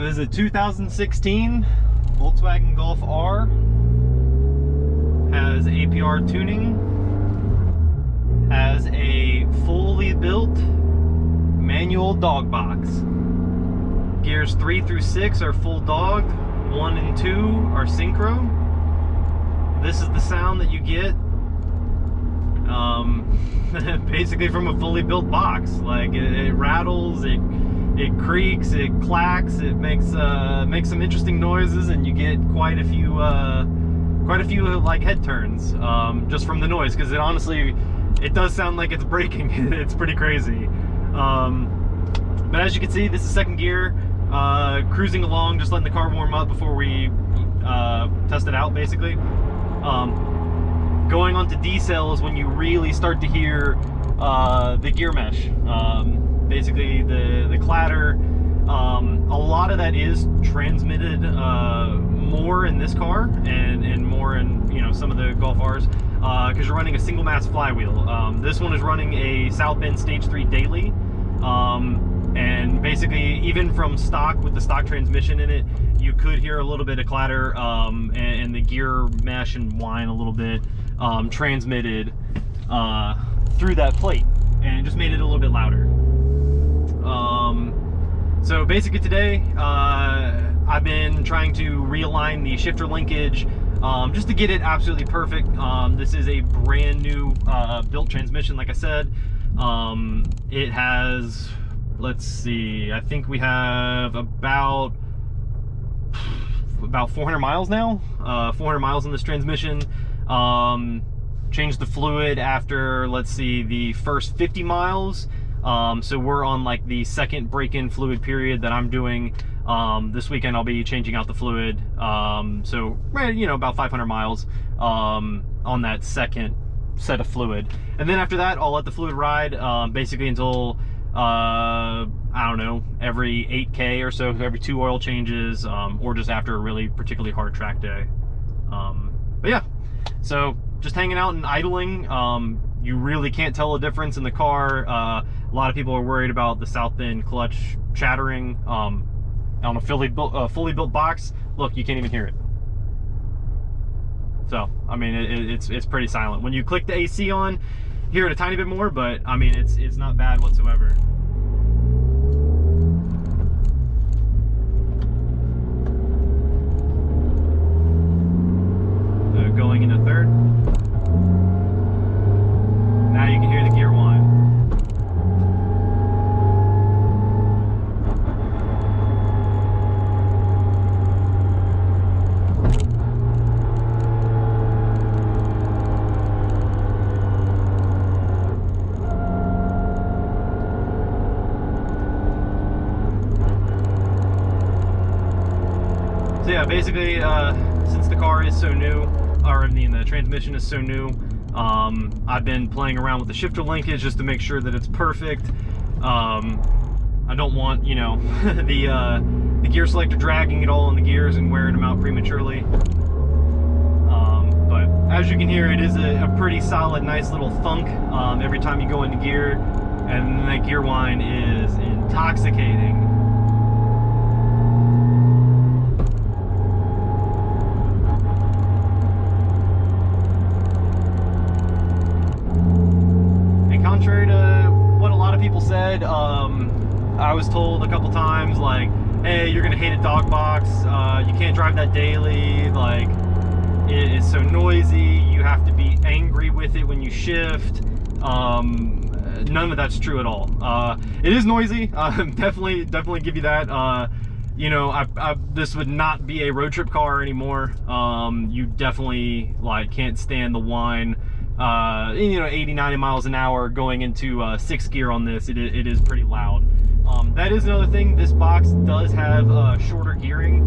So this is a 2016 Volkswagen Golf R. Has APR tuning. Has a fully built manual dog box. Gears 3 through 6 are full dog. 1 and 2 are synchro. This is the sound that you get basically from a fully built box. Like it rattles, it creaks, it clacks, it makes some interesting noises, and you get quite a few like head turns just from the noise, because it does sound like it's braking. It's pretty crazy. But as you can see, this is second gear, cruising along, just letting the car warm up before we test it out, basically. Going on to D-cell is when you really start to hear the gear mesh. Basically the clatter. A lot of that is transmitted more in this car and more in some of the Golf Rs, because you're running a single mass flywheel. This one is running a South Bend Stage 3 daily, and basically even from stock, with the stock transmission in it, you could hear a little bit of clatter, and the gear mesh and whine a little bit transmitted through that plate, and it just made it a little bit louder. So basically today, I've been trying to realign the shifter linkage just to get it absolutely perfect. This is a brand new built transmission, like I said. It has, let's see, I think we have about 400 miles now, 400 miles in this transmission. Changed the fluid after, let's see, the first 50 miles. So we're on like the second break-in fluid period that I'm doing. This weekend I'll be changing out the fluid. So about 500 miles on that second set of fluid. And then after that, I'll let the fluid ride basically until I don't know, every 8K or so, every 2 oil changes, or just after a really particularly hard track day. But yeah, so just hanging out and idling. You really can't tell a difference in the car. A lot of people are worried about the South Bend clutch chattering on a fully built box. Look, you can't even hear it. So I mean, it's pretty silent. When you click the AC on, hear it a tiny bit more, but I mean, it's not bad whatsoever. Going into third. Now you can hear the gear whine. So yeah, basically, since the car is so new, or I mean the transmission is so new, I've been playing around with the shifter linkage just to make sure that it's perfect. I don't want, the gear selector dragging it all in the gears and wearing them out prematurely. But as you can hear, it is a pretty solid, nice little thunk every time you go into gear, and that gear whine is intoxicating. Contrary to what a lot of people said, I was told a couple times, like, hey, you're gonna hate a dog box, you can't drive that daily, like, it is so noisy, you have to be angry with it when you shift. None of that's true at all. It is noisy, definitely give you that. This would not be a road trip car anymore. You definitely can't stand the whine. 80-90 miles an hour going into 6th gear on this. It is pretty loud. That is another thing. This box does have shorter gearing,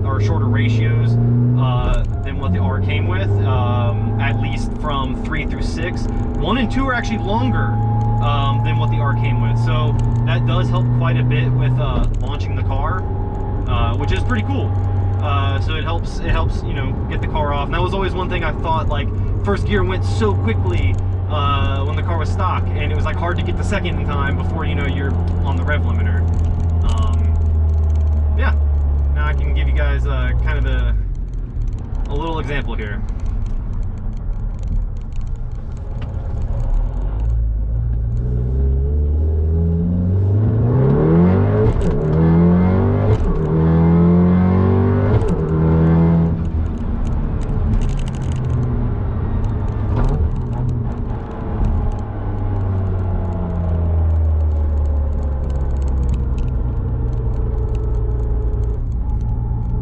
or shorter ratios than what the R came with, at least from 3 through 6. 1 and 2 are actually longer than what the R came with, so that does help quite a bit with launching the car, which is pretty cool. So it helps get the car off. And that was always one thing I thought, like, first gear went so quickly when the car was stock, and it was like hard to get the second in time before you're on the rev limiter. yeah, now I can give you guys kind of a little example here.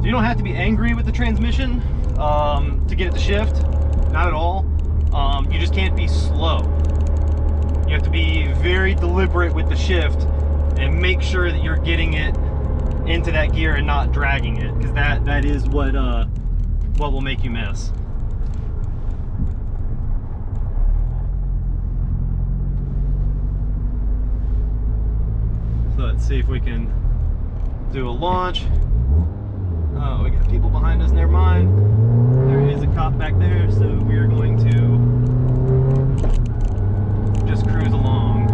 You don't have to be angry with the transmission to get it to shift, not at all. You just can't be slow. You have to be very deliberate with the shift and make sure that you're getting it into that gear and not dragging it, because that is what will make you miss. So let's see if we can do a launch. Oh, we got people behind us, never mind. There is a cop back there, so we are going to just cruise along.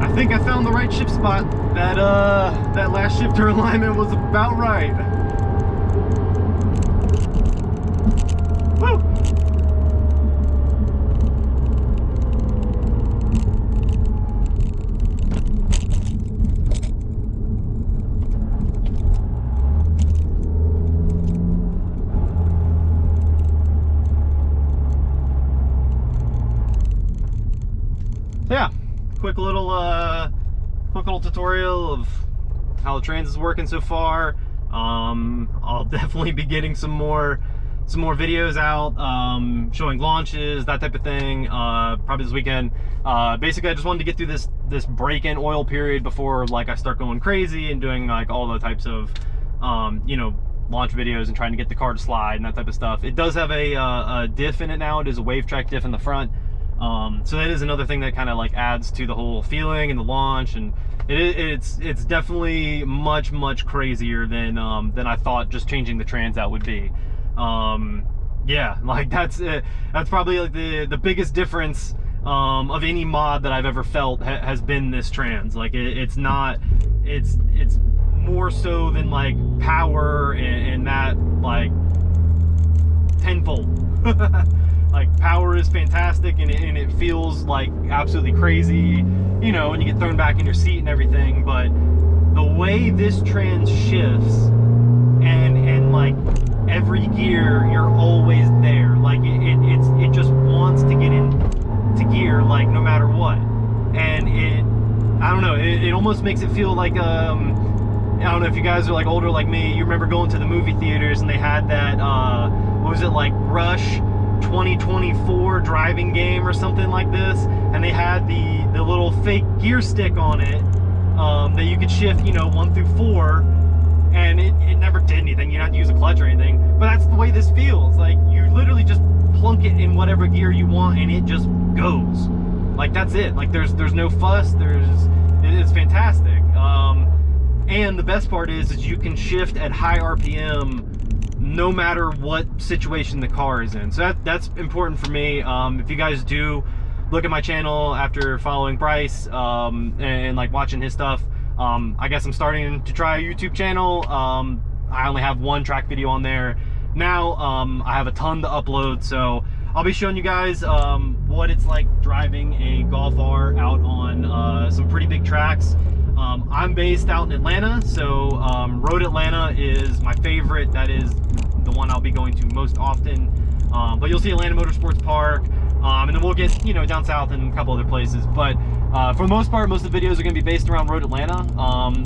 I think I found the right shift spot. That last shifter alignment was about right. Woo! Yeah, quick little tutorial of how the trans is working so far. I'll definitely be getting some more videos out, showing launches, that type of thing, probably this weekend. Basically, I just wanted to get through this break-in oil period before like I start going crazy and doing like all the types of you know, launch videos and trying to get the car to slide and that type of stuff. It does have a diff in it now. It is a wave track diff in the front. So that is another thing that kind of like adds to the whole feeling and the launch, and it's definitely much crazier than I thought just changing the trans out would be. Yeah, like that's probably like the biggest difference of any mod that I've ever felt has been this trans. Like it's more so than like power and that like tenfold. Like power is fantastic and it feels like absolutely crazy, you know, when you get thrown back in your seat and everything, but the way this trans shifts and like every gear you're always there, like it just wants to get into gear like no matter what, and I don't know, it almost makes it feel like I don't know if you guys are like older like me, you remember going to the movie theaters and they had that what was it, like Rush 2024 driving game or something like this, and they had the little fake gear stick on it that you could shift, you know, 1 through 4, and it never did anything. You don't have to use a clutch or anything, but that's the way this feels. Like you literally just plunk it in whatever gear you want and it just goes. Like that's it. Like there's no fuss, it's fantastic. And the best part is you can shift at high RPM no matter what situation the car is in. So that's important for me. If you guys do look at my channel after following Bryce and like watching his stuff, I guess I'm starting to try a YouTube channel. I only have one track video on there now. I have a ton to upload, so I'll be showing you guys what it's like driving a Golf R out on some pretty big tracks. I'm based out in Atlanta, so Road Atlanta is my favorite. That is the one I'll be going to most often. But you'll see Atlanta Motorsports Park, and then we'll get, you know, down south and a couple other places. But for the most part, most of the videos are going to be based around Road Atlanta.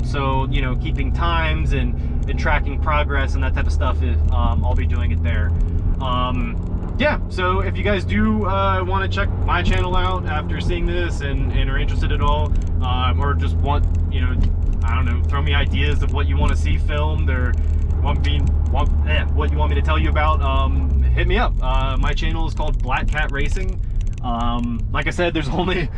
So, you know, keeping times and tracking progress and that type of stuff, I'll be doing it there. Yeah, so if you guys do want to check my channel out after seeing this and are interested at all, or just want, you know, I don't know, throw me ideas of what you want to see filmed, or what you want me to tell you about, hit me up. My channel is called Black Cat Racing. Like I said, there's only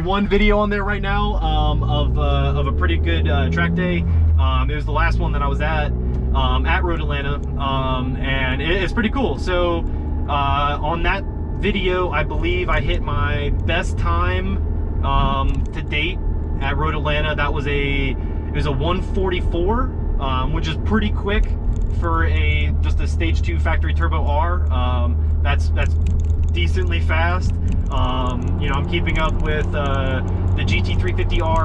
one video on there right now of a pretty good track day. It was the last one that I was at Road Atlanta, and it's pretty cool. So on that video, I believe I hit my best time to date at Road Atlanta. It was a 144, which is pretty quick for just a stage 2 factory turbo R. That's decently fast. You know, I'm keeping up with the GT350R